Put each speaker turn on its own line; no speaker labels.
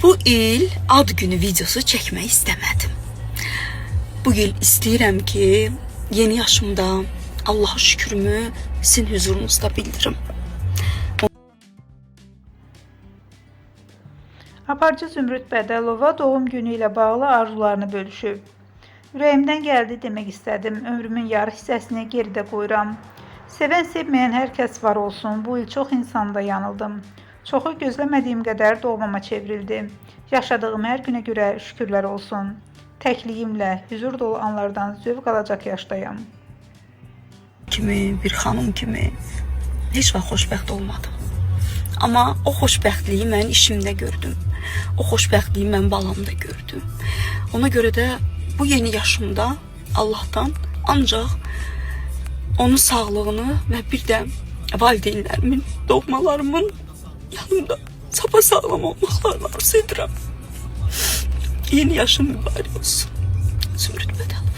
Bu il ad günü videosu çəkmək istəmədim. Bu il istəyirəm ki, yeni yaşımda Allah'a şükürümü sizin huzurunuzda bildirim.
Aparıcı Zümrüd Bədəlova doğum günü ilə bağlı arzularını bölüşüb. Ürəyimdən gəldi demək istədim. Ömrümün yarı hissəsini geridə qoyuram. Sevən sevməyən hər kəs var olsun. Bu il çox insanda yanıldım. Çoxu gözləmədiyim qədər doğmama çevrildi. Yaşadığım hər günə görə şükürlər olsun. Təkliyimlə huzur dolu anlardan zövq alacaq yaşdayam.
Bir xanım kimi heç vaxt xoşbəxt olmadım. Amma o xoşbəxtliyi mən işimdə gördüm. O xoşbəxtliyi mən balamda gördüm. Ona görə də bu yeni yaşımda Allah'tan ancaq onun sağlığını və bir də valideynlərimin, doğmalarımın yanında sapasağlam olmaqlarını arzu edirəm. Yeni yaşım mübarək olsun. Zümrüd Bədəlova.